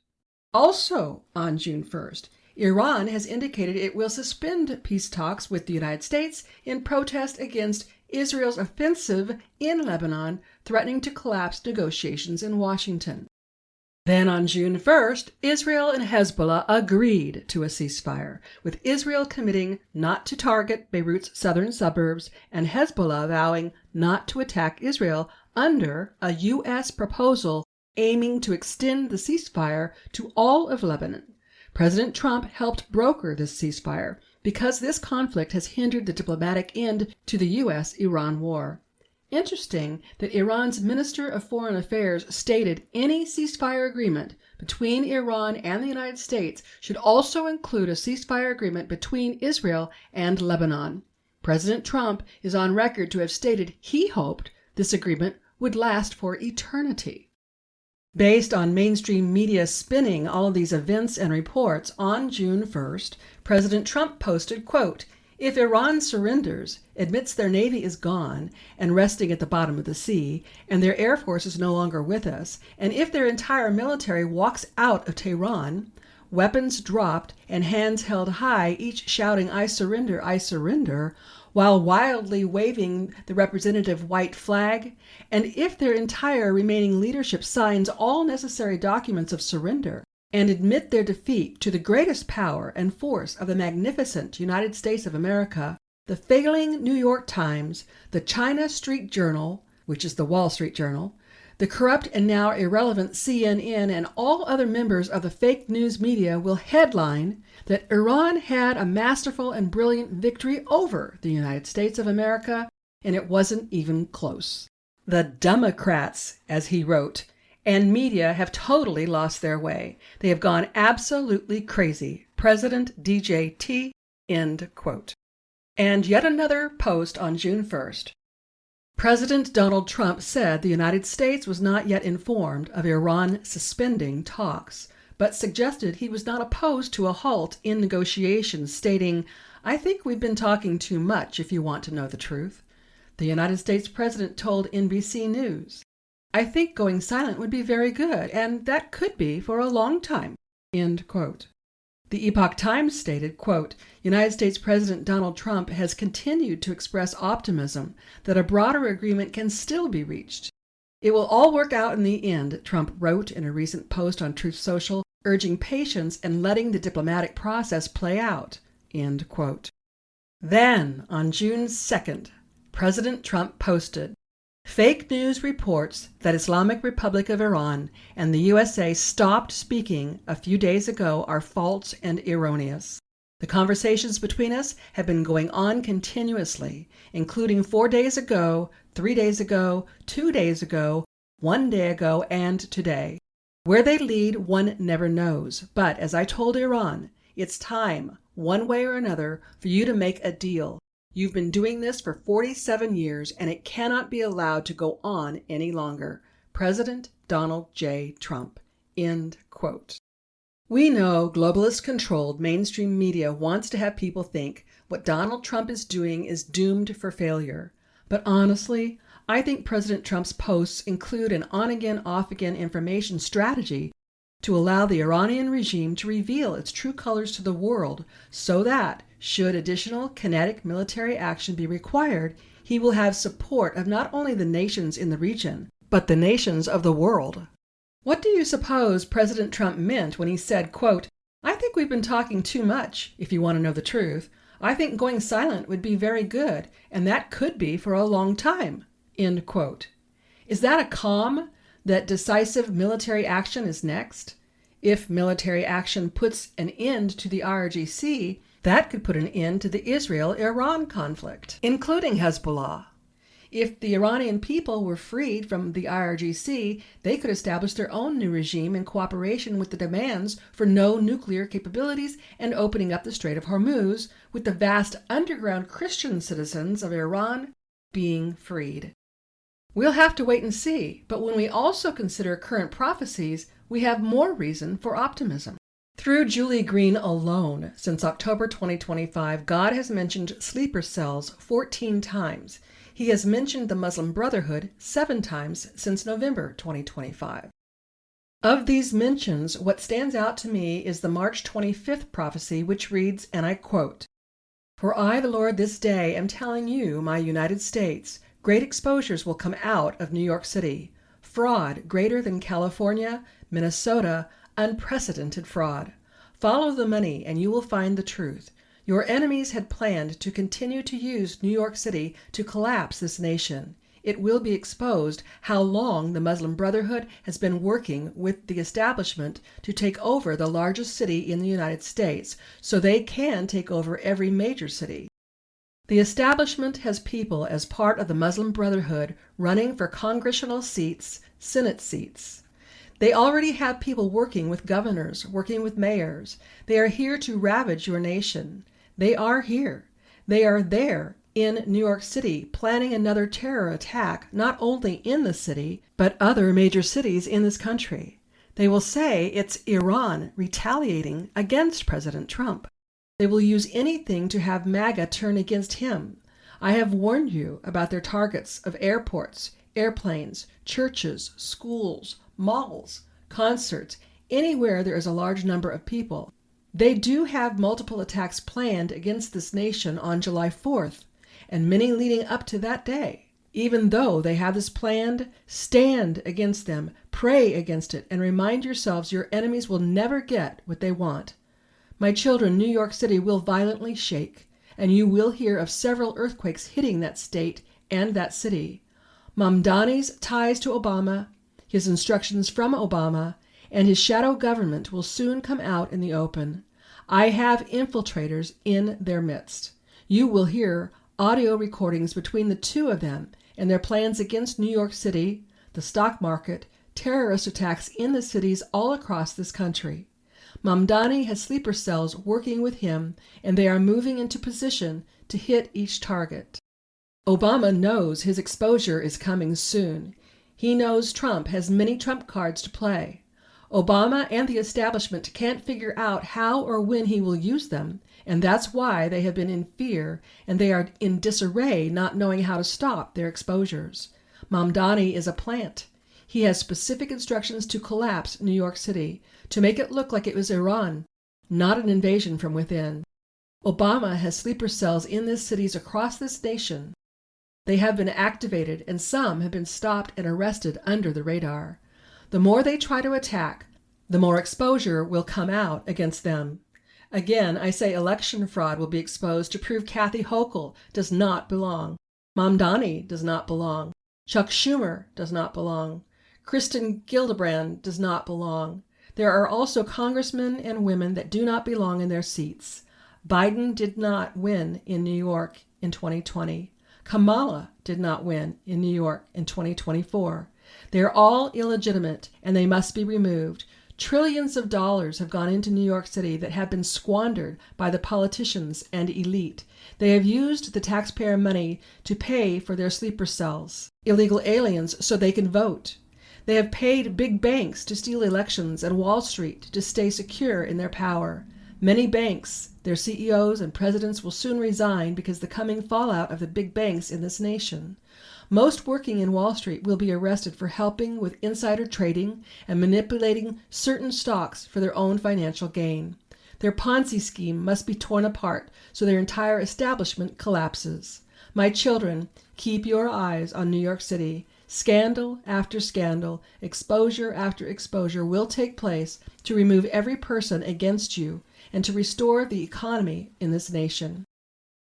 Also on June 1st, Iran has indicated it will suspend peace talks with the United States in protest against Israel's offensive in Lebanon, threatening to collapse negotiations in Washington. Then on June 1st, Israel and Hezbollah agreed to a ceasefire, with Israel committing not to target Beirut's southern suburbs and Hezbollah vowing not to attack Israel under a U.S. proposal aiming to extend the ceasefire to all of Lebanon. President Trump helped broker this ceasefire because this conflict has hindered the diplomatic end to the U.S.-Iran war. Interesting that Iran's Minister of Foreign Affairs stated any ceasefire agreement between Iran and the United States should also include a ceasefire agreement between Israel and Lebanon. President Trump is on record to have stated he hoped this agreement would last for eternity. Based on mainstream media spinning all of these events and reports, on June 1st, President Trump posted, quote, "If Iran surrenders, admits their navy is gone and resting at the bottom of the sea, and their air force is no longer with us, and if their entire military walks out of Tehran, weapons dropped and hands held high, each shouting, 'I surrender,' while wildly waving the representative white flag, and if their entire remaining leadership signs all necessary documents of surrender and admit their defeat to the greatest power and force of the magnificent United States of America, the failing New York Times, the China Street Journal, which is the Wall Street Journal, the corrupt and now irrelevant CNN, and all other members of the fake news media will headline that Iran had a masterful and brilliant victory over the United States of America, and it wasn't even close. The Democrats, as he wrote, and media have totally lost their way. They have gone absolutely crazy. President DJT, end quote. And yet another post on June 1st. President Donald Trump said the United States was not yet informed of Iran suspending talks, but suggested he was not opposed to a halt in negotiations, stating, "I think we've been talking too much if you want to know the truth." The United States president told NBC News, "I think going silent would be very good, and that could be for a long time," end quote. The Epoch Times stated, quote, "United States President Donald Trump has continued to express optimism that a broader agreement can still be reached. It will all work out in the end," Trump wrote in a recent post on Truth Social, urging patience and letting the diplomatic process play out, end quote. Then, on June 2nd, President Trump posted, "Fake news reports that Islamic Republic of Iran and the USA stopped speaking a few days ago are false and erroneous. The conversations between us have been going on continuously, including 4 days ago, 3 days ago, 2 days ago, 1 day ago, and today. Where they lead, one never knows. But as I told Iran, it's time, one way or another, for you to make a deal. You've been doing this for 47 years, and it cannot be allowed to go on any longer. President Donald J. Trump. End quote. We know globalist-controlled mainstream media wants to have people think what Donald Trump is doing is doomed for failure. But honestly, I think President Trump's posts include an on-again, off-again information strategy to allow the Iranian regime to reveal its true colors to the world so that, should additional kinetic military action be required, he will have support of not only the nations in the region, but the nations of the world. What do you suppose President Trump meant when he said, quote, "I think we've been talking too much, if you want to know the truth. I think going silent would be very good, and that could be for a long time," end quote. Is that a calm that decisive military action is next? If military action puts an end to the IRGC, that could put an end to the Israel-Iran conflict, including Hezbollah. If the Iranian people were freed from the IRGC, they could establish their own new regime in cooperation with the demands for no nuclear capabilities and opening up the Strait of Hormuz, with the vast underground Christian citizens of Iran being freed. We'll have to wait and see, but when we also consider current prophecies, we have more reason for optimism. Through Julie Green alone, since October 2025, God has mentioned sleeper cells 14 times. He has mentioned the Muslim Brotherhood 7 times since November 2025. Of these mentions, what stands out to me is the March 25th prophecy, which reads, and I quote, "For I, the Lord, this day am telling you, my United States, great exposures will come out of New York City. Fraud greater than California, Minnesota, unprecedented fraud. Follow the money and you will find the truth. Your enemies had planned to continue to use New York City to collapse this nation. It will be exposed how long the Muslim Brotherhood has been working with the establishment to take over the largest city in the United States so they can take over every major city. The establishment has people as part of the Muslim Brotherhood running for congressional seats, Senate seats. They already have people working with governors, working with mayors. They are here to ravage your nation. They are here. They are there in New York City planning another terror attack, not only in the city, but other major cities in this country. They will say it's Iran retaliating against President Trump. They will use anything to have MAGA turn against him. I have warned you about their targets of airports, airplanes, churches, schools, malls, concerts, anywhere there is a large number of people. They do have multiple attacks planned against this nation on July 4th, and many leading up to that day. Even though they have this planned, stand against them, pray against it, and remind yourselves your enemies will never get what they want. My children, New York City will violently shake, and you will hear of several earthquakes hitting that state and that city. Mamdani's ties to Obama, his instructions from Obama, and his shadow government will soon come out in the open. I have infiltrators in their midst. You will hear audio recordings between the two of them and their plans against New York City, the stock market, terrorist attacks in the cities all across this country. Mamdani has sleeper cells working with him, and they are moving into position to hit each target. Obama knows his exposure is coming soon. He knows Trump has many trump cards to play. Obama and the establishment can't figure out how or when he will use them, and that's why they have been in fear and they are in disarray, not knowing how to stop their exposures. Mamdani is a plant. He has specific instructions to collapse New York City, to make it look like it was Iran, not an invasion from within. Obama has sleeper cells in the cities across this nation. They have been activated, and some have been stopped and arrested under the radar. The more they try to attack, the more exposure will come out against them. Again, I say election fraud will be exposed to prove Kathy Hochul does not belong. Mamdani does not belong. Chuck Schumer does not belong. Kristen Gillibrand does not belong. There are also congressmen and women that do not belong in their seats. Biden did not win in New York in 2020. Kamala did not win in New York in 2024. They are all illegitimate and they must be removed. Trillions of dollars have gone into New York City that have been squandered by the politicians and elite. They have used the taxpayer money to pay for their sleeper cells, illegal aliens, so they can vote. They have paid big banks to steal elections and Wall Street to stay secure in their power. Many banks, their CEOs and presidents will soon resign because of the coming fallout of the big banks in this nation. Most working in Wall Street will be arrested for helping with insider trading and manipulating certain stocks for their own financial gain. Their Ponzi scheme must be torn apart so their entire establishment collapses. My children, keep your eyes on New York City. Scandal after scandal, exposure after exposure will take place to remove every person against you and to restore the economy in this nation.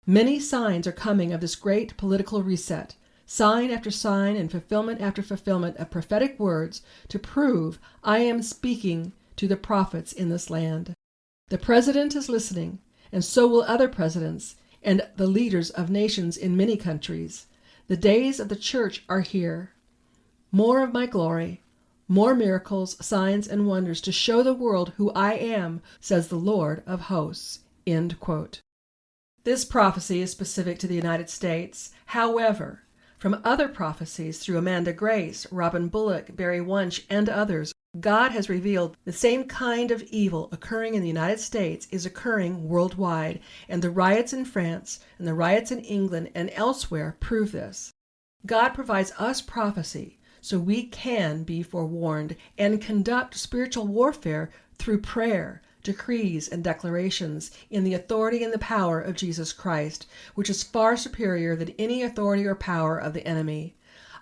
Many signs are coming of this great political reset. Sign after sign and fulfillment after fulfillment of prophetic words to prove I am speaking to the prophets in this land. The president is listening, and so will other presidents and the leaders of nations in many countries. The days of the church are here. More of my glory, more miracles, signs, and wonders to show the world who I am, says the Lord of hosts. End quote. This prophecy is specific to the United States. However, from other prophecies through Amanda Grace, Robin Bullock, Barry Wunsch, and others, God has revealed the same kind of evil occurring in the United States is occurring worldwide, and the riots in France and the riots in England and elsewhere prove this. God provides us prophecy so we can be forewarned and conduct spiritual warfare through prayer, decrees, and declarations in the authority and the power of Jesus Christ, which is far superior than any authority or power of the enemy.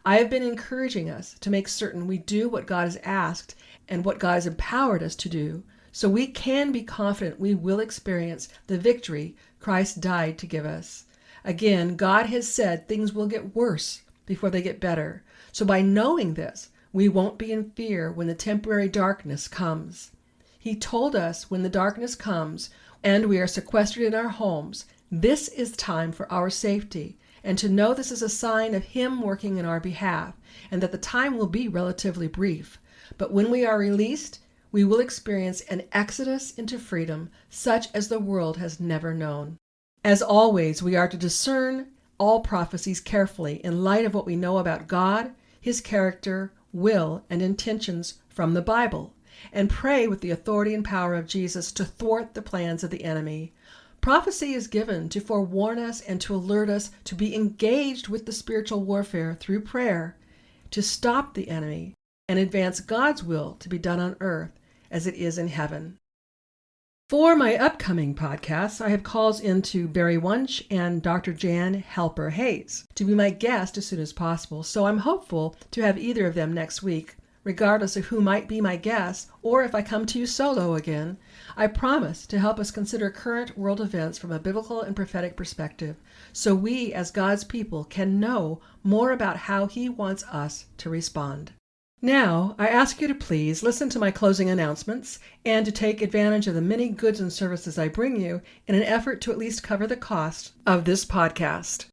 I have been encouraging us to make certain we do what God has asked and what God has empowered us to do, so we can be confident we will experience the victory Christ died to give us. Again, God has said things will get worse before they get better. So by knowing this, we won't be in fear when the temporary darkness comes. He told us when the darkness comes and we are sequestered in our homes, this is time for our safety, and to know this is a sign of Him working in our behalf, and that the time will be relatively brief. But when we are released, we will experience an exodus into freedom such as the world has never known. As always, we are to discern all prophecies carefully in light of what we know about God, His character, will, and intentions from the Bible, and pray with the authority and power of Jesus to thwart the plans of the enemy. Prophecy is given to forewarn us and to alert us to be engaged with the spiritual warfare through prayer, to stop the enemy and advance God's will to be done on earth as it is in heaven. For my upcoming podcasts, I have calls into Barry Wunsch and Dr. Jan Helper Hayes to be my guest as soon as possible, so I'm hopeful to have either of them next week. Regardless of who might be my guest, or if I come to you solo again, I promise to help us consider current world events from a biblical and prophetic perspective, so we as God's people can know more about how He wants us to respond. Now, I ask you to please listen to my closing announcements and to take advantage of the many goods and services I bring you in an effort to at least cover the cost of this podcast.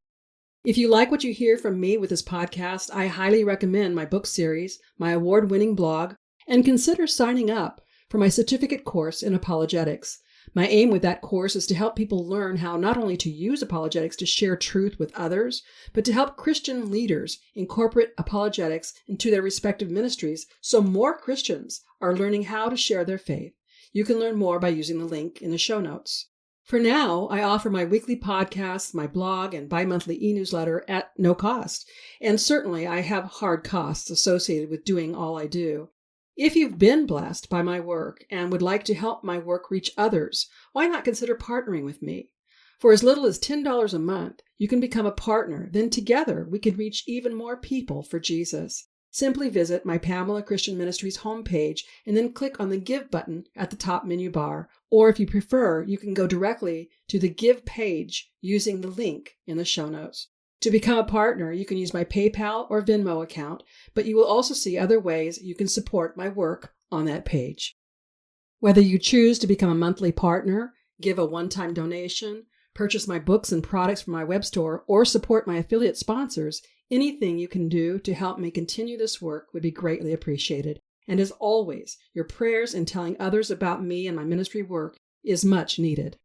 If you like what you hear from me with this podcast, I highly recommend my book series, my award-winning blog, and consider signing up for my certificate course in apologetics. My aim with that course is to help people learn how not only to use apologetics to share truth with others, but to help Christian leaders incorporate apologetics into their respective ministries so more Christians are learning how to share their faith. You can learn more by using the link in the show notes. For now, I offer my weekly podcasts, my blog, and bi-monthly e-newsletter at no cost. And certainly I have hard costs associated with doing all I do. If you've been blessed by my work and would like to help my work reach others, why not consider partnering with me? For as little as $10 a month, you can become a partner. Then together we can reach even more people for Jesus. Simply visit my Pamela Christian Ministries homepage and then click on the Give button at the top menu bar. Or if you prefer, you can go directly to the Give page using the link in the show notes. To become a partner, you can use my PayPal or Venmo account, but you will also see other ways you can support my work on that page. Whether you choose to become a monthly partner, give a one-time donation, purchase my books and products from my web store, or support my affiliate sponsors, anything you can do to help me continue this work would be greatly appreciated. And as always, your prayers and telling others about me and my ministry work is much needed.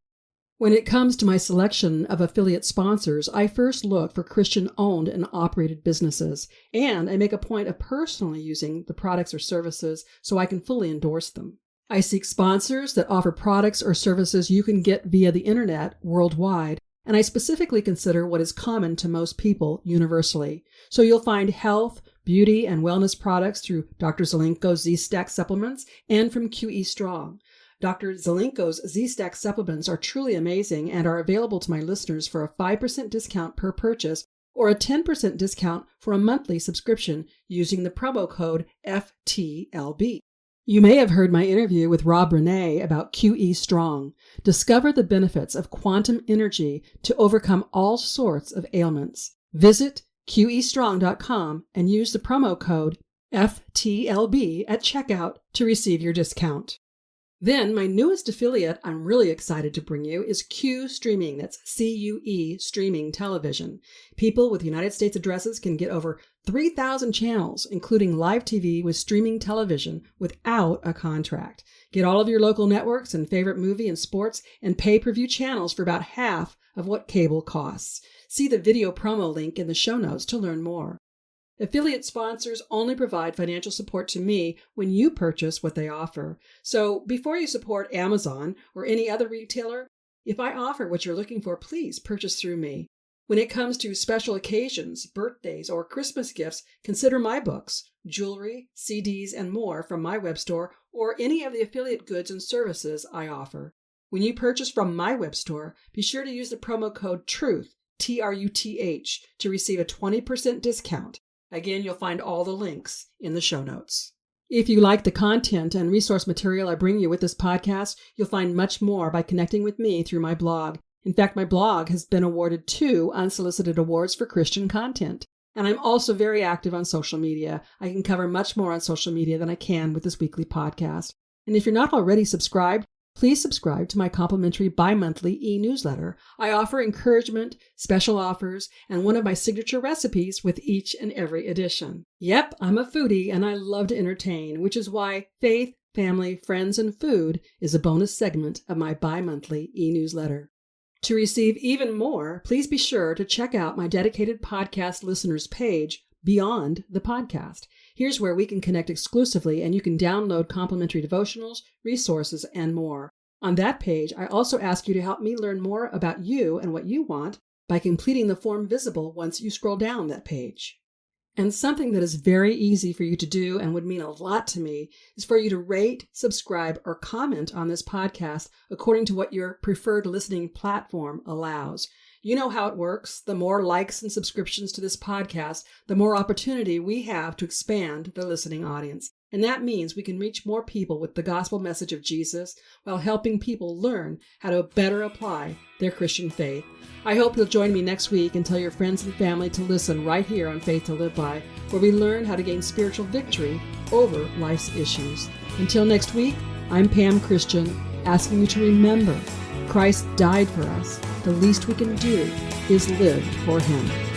When it comes to my selection of affiliate sponsors, I first look for Christian-owned and operated businesses, and I make a point of personally using the products or services so I can fully endorse them. I seek sponsors that offer products or services you can get via the internet worldwide, and I specifically consider what is common to most people universally. So you'll find health, beauty, and wellness products through Dr. Zelenko's Z-Stack supplements and from QE Strong. Dr. Zelenko's Z-Stack supplements are truly amazing and are available to my listeners for a 5% discount per purchase or a 10% discount for a monthly subscription using the promo code FTLB. You may have heard my interview with Rob Renee about QE Strong. Discover the benefits of quantum energy to overcome all sorts of ailments. Visit QEstrong.com and use the promo code FTLB at checkout to receive your discount. Then my newest affiliate I'm really excited to bring you is Q Streaming. That's CUE Streaming Television. People with United States addresses can get over 3,000 channels, including live TV with streaming television without a contract. Get all of your local networks and favorite movie and sports and pay-per-view channels for about half of what cable costs. See the video promo link in the show notes to learn more. Affiliate sponsors only provide financial support to me when you purchase what they offer. So before you support Amazon or any other retailer, if I offer what you're looking for, please purchase through me. When it comes to special occasions, birthdays, or Christmas gifts, consider my books, jewelry, CDs, and more from my web store or any of the affiliate goods and services I offer. When you purchase from my web store, be sure to use the promo code TRUTH, TRUTH, to receive a 20% discount. Again, you'll find all the links in the show notes. If you like the content and resource material I bring you with this podcast, you'll find much more by connecting with me through my blog. In fact, my blog has been awarded 2 unsolicited awards for Christian content. And I'm also very active on social media. I can cover much more on social media than I can with this weekly podcast. And if you're not already subscribed, please subscribe to my complimentary bi-monthly e-newsletter. I offer encouragement, special offers, and one of my signature recipes with each and every edition. Yep, I'm a foodie and I love to entertain, which is why Faith, Family, Friends, and Food is a bonus segment of my bi-monthly e-newsletter. To receive even more, please be sure to check out my dedicated podcast listeners page, Beyond the Podcast. Here's where we can connect exclusively and you can download complimentary devotionals, resources, and more. On that page, I also ask you to help me learn more about you and what you want by completing the form visible once you scroll down that page. And something that is very easy for you to do and would mean a lot to me is for you to rate, subscribe, or comment on this podcast according to what your preferred listening platform allows. You know how it works. The more likes and subscriptions to this podcast, the more opportunity we have to expand the listening audience. And that means we can reach more people with the gospel message of Jesus while helping people learn how to better apply their Christian faith. I hope you'll join me next week and tell your friends and family to listen right here on Faith to Live By, where we learn how to gain spiritual victory over life's issues. Until next week, I'm Pam Christian, asking you to remember Christ died for us. The least we can do is live for Him.